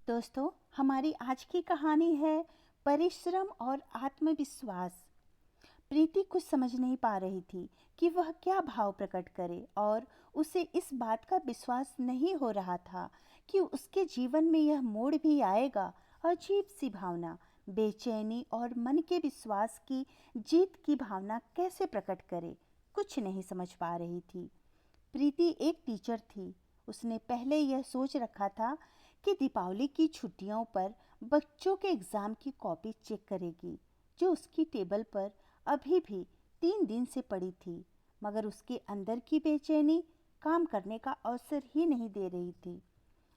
दोस्तों, हमारी आज की कहानी है परिश्रम और आत्मविश्वास। प्रीति कुछ समझ नहीं पा रही थी कि वह क्या भाव प्रकट करे और उसे इस बात का विश्वास नहीं हो रहा था कि उसके जीवन में यह मोड़ भी आएगा। अजीब सी भावना, बेचैनी और मन के विश्वास की जीत की भावना कैसे प्रकट करे, कुछ नहीं समझ पा रही थी। प्रीति एक टीचर थी। उसने पहले यह सोच रखा था कि दीपावली की छुट्टियों पर बच्चों के एग्ज़ाम की कॉपी चेक करेगी, जो उसकी टेबल पर अभी भी 3 दिन से पड़ी थी। मगर उसके अंदर की बेचैनी काम करने का अवसर ही नहीं दे रही थी।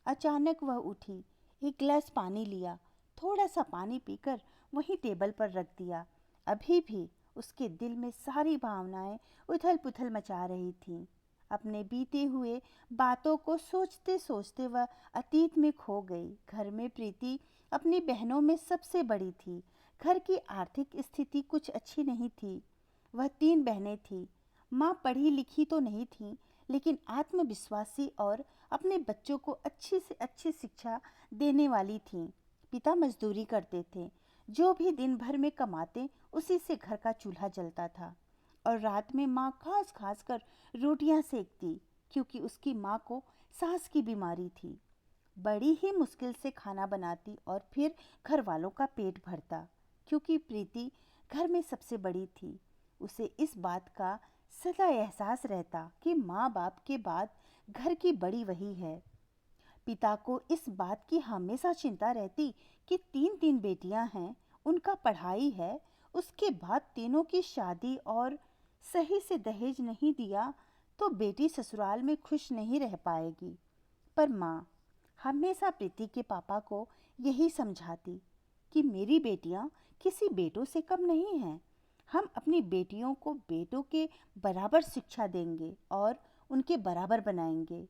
अचानक वह उठी, एक गिलास पानी लिया, थोड़ा सा पानी पीकर वहीं टेबल पर रख दिया। अभी भी उसके दिल में सारी भावनाएं उथल पुथल मचा रही थीं। अपने बीते हुए बातों को सोचते सोचते वह अतीत में खो गई। घर में प्रीति अपनी बहनों में सबसे बड़ी थी। घर की आर्थिक स्थिति कुछ अच्छी नहीं थी। वह 3 बहनें थीं। माँ पढ़ी लिखी तो नहीं थी, लेकिन आत्मविश्वासी और अपने बच्चों को अच्छी से अच्छी शिक्षा देने वाली थीं। पिता मजदूरी करते थे। जो भी दिन भर में कमाते उसी से घर का चूल्हा जलता था। और रात में माँ खास खास कर रोटियां सेकती, क्योंकि उसकी माँ को सांस की बीमारी थी। बड़ी ही मुश्किल से खाना बनाती और फिर घर वालों का पेट भरता, क्योंकि प्रीति घर में सबसे बड़ी थी। उसे इस बात का सदा एहसास रहता कि माँ बाप के बाद घर की बड़ी वही है। पिता को इस बात की हमेशा चिंता रहती कि 3 बेटियां हैं, उनका पढ़ाई है, उसके बाद तीनों की शादी, और सही से दहेज नहीं दिया तो बेटी ससुराल में खुश नहीं रह पाएगी। पर माँ हमेशा प्रीति के पापा को यही समझाती कि मेरी बेटियां किसी बेटों से कम नहीं हैं। हम अपनी बेटियों को बेटों के बराबर शिक्षा देंगे और उनके बराबर बनाएंगे।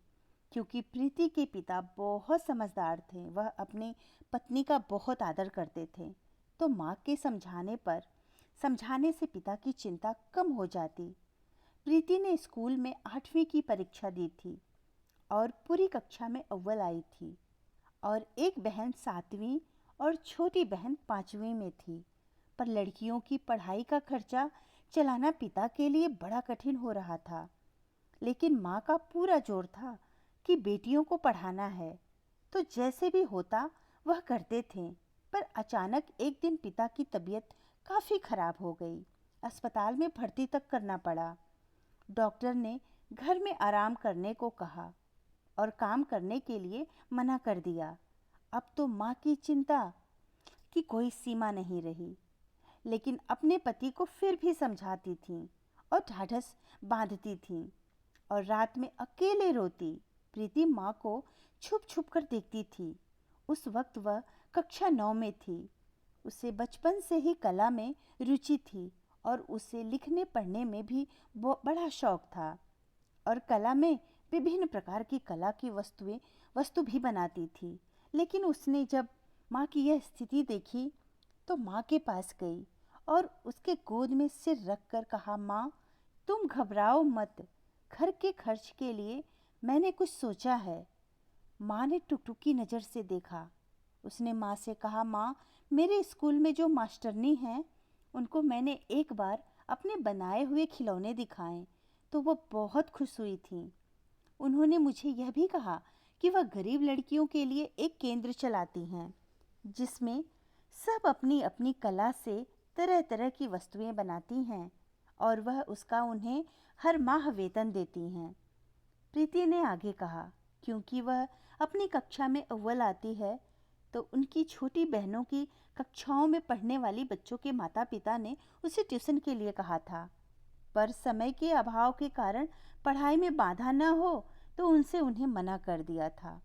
क्योंकि प्रीति के पिता बहुत समझदार थे, वह अपनी पत्नी का बहुत आदर करते थे। तो माँ के समझाने से पिता की चिंता कम हो जाती। प्रीति ने स्कूल में 8वीं की परीक्षा दी थी और पूरी कक्षा में अव्वल आई थी। और एक बहन 7वीं और छोटी बहन 5वीं में थी। पर लड़कियों की पढ़ाई का खर्चा चलाना पिता के लिए बड़ा कठिन हो रहा था। लेकिन माँ का पूरा जोर था कि बेटियों को पढ़ाना है, तो जैसे भी होता वह करते थे। पर अचानक एक दिन पिता की तबीयत काफ़ी खराब हो गई। अस्पताल में भर्ती तक करना पड़ा। डॉक्टर ने घर में आराम करने को कहा और काम करने के लिए मना कर दिया। अब तो माँ की चिंता की कोई सीमा नहीं रही, लेकिन अपने पति को फिर भी समझाती थीं और ढाढ़स बांधती थीं और रात में अकेले रोती। प्रीति माँ को छुप छुप कर देखती थी। उस वक्त वह कक्षा 9 में थी। उसे बचपन से ही कला में रुचि थी और उसे लिखने पढ़ने में भी बड़ा शौक था। और कला में विभिन्न प्रकार की कला की वस्तु भी बनाती थी। लेकिन उसने जब माँ की यह स्थिति देखी तो माँ के पास गई और उसके गोद में सिर रख कर कहा, माँ तुम घबराओ मत, घर के खर्च के लिए मैंने कुछ सोचा है। माँ ने टुकटुकी नज़र से देखा। उसने माँ से कहा, माँ मेरे स्कूल में जो मास्टरनी हैं उनको मैंने एक बार अपने बनाए हुए खिलौने दिखाए तो वो बहुत खुश हुई थी। उन्होंने मुझे यह भी कहा कि वह गरीब लड़कियों के लिए एक केंद्र चलाती हैं, जिसमें सब अपनी अपनी कला से तरह तरह की वस्तुएं बनाती हैं और वह उसका उन्हें हर माह वेतन देती हैं। प्रीति ने आगे कहा, क्योंकि वह अपनी कक्षा में अव्वल आती है तो उनकी छोटी बहनों की कक्षाओं में पढ़ने वाली बच्चों के माता पिता ने उसे ट्यूशन के लिए कहा था। पर समय के अभाव के कारण पढ़ाई में बाधा न हो तो उनसे उन्हें मना कर दिया था।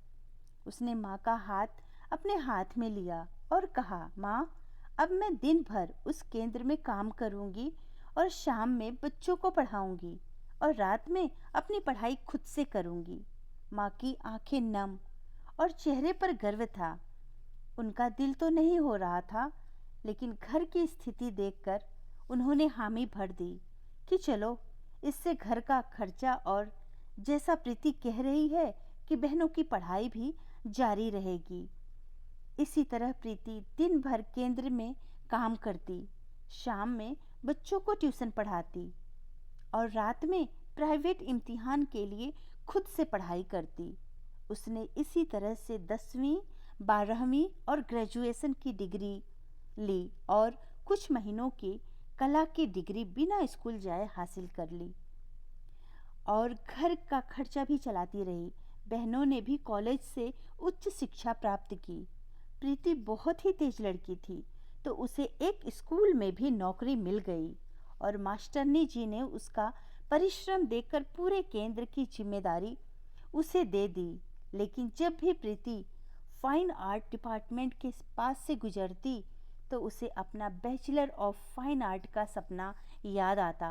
उसने माँ का हाथ अपने हाथ में लिया और कहा, माँ अब मैं दिन भर उस केंद्र में काम करूँगी और शाम में बच्चों को पढ़ाऊँगी और रात में अपनी पढ़ाई खुद से करूँगी। माँ की आंखें नम और चेहरे पर गर्व था। उनका दिल तो नहीं हो रहा था, लेकिन घर की स्थिति देखकर उन्होंने हामी भर दी कि चलो इससे घर का खर्चा और जैसा प्रीति कह रही है कि बहनों की पढ़ाई भी जारी रहेगी। इसी तरह प्रीति दिन भर केंद्र में काम करती, शाम में बच्चों को ट्यूशन पढ़ाती और रात में प्राइवेट इम्तिहान के लिए खुद से पढ़ाई करती। उसने इसी तरह से 10वीं, 12वीं और ग्रेजुएशन की डिग्री ली और कुछ महीनों की कला की डिग्री बिना स्कूल जाए हासिल कर ली और घर का खर्चा भी चलाती रही। बहनों ने भी कॉलेज से उच्च शिक्षा प्राप्त की। प्रीति बहुत ही तेज लड़की थी, तो उसे एक स्कूल में भी नौकरी मिल गई और मास्टरनी जी ने उसका परिश्रम देखकर पूरे केंद्र की जिम्मेदारी उसे दे दी। लेकिन जब भी प्रीति फाइन आर्ट डिपार्टमेंट के पास से गुजरती तो उसे अपना बैचलर ऑफ फाइन आर्ट का सपना याद आता,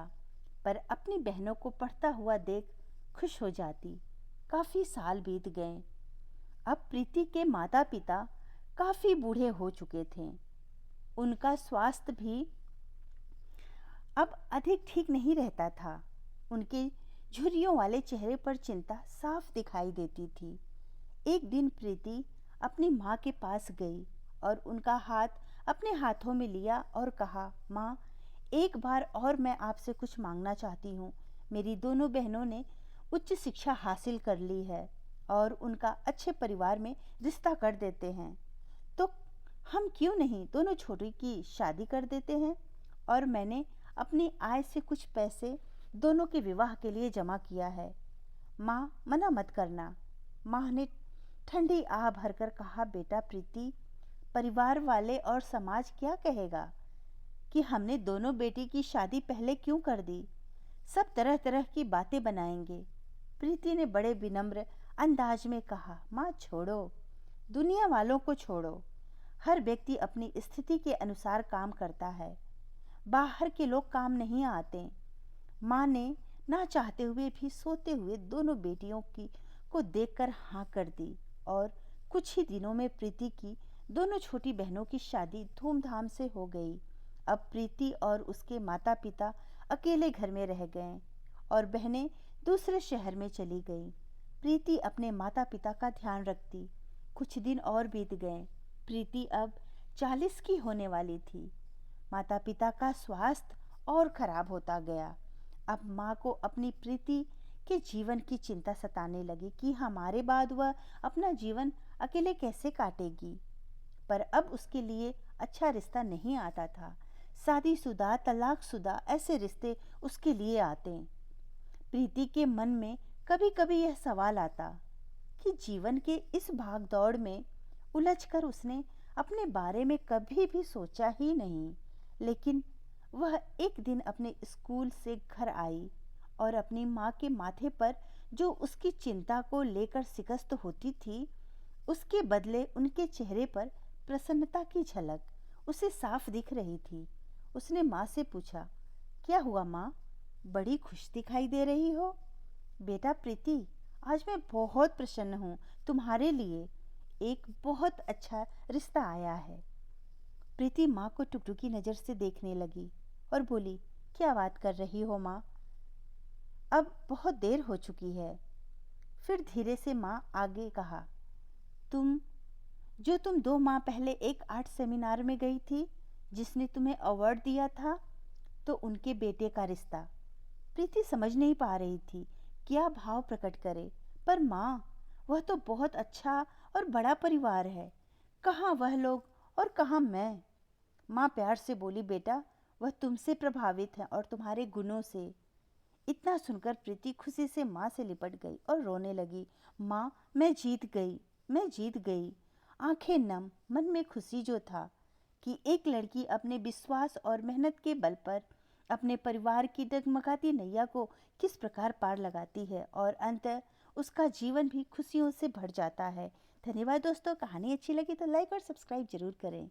पर अपनी बहनों को पढ़ता हुआ देख खुश हो जाती। काफ़ी साल बीत गए। अब प्रीति के माता पिता काफ़ी बूढ़े हो चुके थे। उनका स्वास्थ्य भी अब अधिक ठीक नहीं रहता था। उनके झुर्रियों वाले चेहरे पर चिंता साफ दिखाई देती थी। एक दिन प्रीति अपनी माँ के पास गई और उनका हाथ अपने हाथों में लिया और कहा, माँ, एक बार और मैं आपसे कुछ मांगना चाहती हूँ। मेरी दोनों बहनों ने उच्च शिक्षा हासिल कर ली है और उनका अच्छे परिवार में रिश्ता कर देते हैं, तो हम क्यों नहीं दोनों छोटी की शादी कर देते हैं। और मैंने अपनी आय से कुछ पैसे दोनों के विवाह के लिए जमा किया है। माँ, मना मत करना। माँ ने ठंडी आह भरकर कहा, बेटा प्रीति, परिवार वाले और समाज क्या कहेगा कि हमने दोनों बेटी की शादी पहले क्यों कर दी। सब तरह तरह की बातें बनाएंगे। प्रीति ने बड़े विनम्र अंदाज में कहा, माँ छोड़ो, दुनिया वालों को छोड़ो। हर व्यक्ति अपनी स्थिति के अनुसार काम करता है। बाहर के लोग काम नहीं आते। माँ ने ना चाहते हुए भी सोते हुए दोनों बेटियों की को देखकर हाँ कर दी और कुछ ही दिनों में प्रीति की दोनों छोटी बहनों की शादी धूमधाम से हो गई। अब प्रीति और उसके माता पिता अकेले घर में रह गए और बहनें दूसरे शहर में चली गईं। प्रीति अपने माता पिता का ध्यान रखती। कुछ दिन और बीत गए। प्रीति अब 40 की होने वाली थी। माता पिता का स्वास्थ्य और खराब होता गया। अब माँ को अपनी प्रीति के जीवन की चिंता सताने लगी कि हमारे बाद वह अपना जीवन अकेले कैसे काटेगी। पर अब उसके लिए अच्छा रिश्ता नहीं आता था। शादीशुदा, तलाकशुदा ऐसे रिश्ते उसके लिए आते। प्रीति के मन में कभी कभी यह सवाल आता कि जीवन के इस भाग दौड़ में उलझकर उसने अपने बारे में कभी भी सोचा ही नहीं। लेकिन वह एक दिन अपने स्कूल से घर आई और अपनी माँ के माथे पर जो उसकी चिंता को लेकर शिकस्त होती थी, उसके बदले उनके चेहरे पर प्रसन्नता की झलक उसे साफ दिख रही थी। उसने माँ से पूछा, क्या हुआ माँ, बड़ी खुश दिखाई दे रही हो। बेटा प्रीति, आज मैं बहुत प्रसन्न हूँ। तुम्हारे लिए एक बहुत अच्छा रिश्ता आया है। प्रीति माँ को टुकटुकी नज़र से देखने लगी और बोली, क्या बात कर रही हो माँ, अब बहुत देर हो चुकी है। फिर धीरे से माँ आगे कहा, तुम 2 माह पहले एक आर्ट सेमिनार में गई थी जिसने तुम्हें अवार्ड दिया था, तो उनके बेटे का रिश्ता। प्रीति समझ नहीं पा रही थी क्या भाव प्रकट करे। पर माँ, वह तो बहुत अच्छा और बड़ा परिवार है, कहाँ वह लोग और कहाँ मैं। माँ प्यार से बोली, बेटा वह तुमसे प्रभावित है और तुम्हारे गुणों से। इतना सुनकर प्रीति खुशी से माँ से लिपट गई और रोने लगी। माँ, मैं जीत गई, मैं जीत गई। आंखें नम, मन में खुशी जो था कि एक लड़की अपने विश्वास और मेहनत के बल पर अपने परिवार की डगमगाती नैया को किस प्रकार पार लगाती है और अंत उसका जीवन भी खुशियों से भर जाता है। धन्यवाद दोस्तों। कहानी अच्छी लगी तो लाइक और सब्सक्राइब जरूर करें।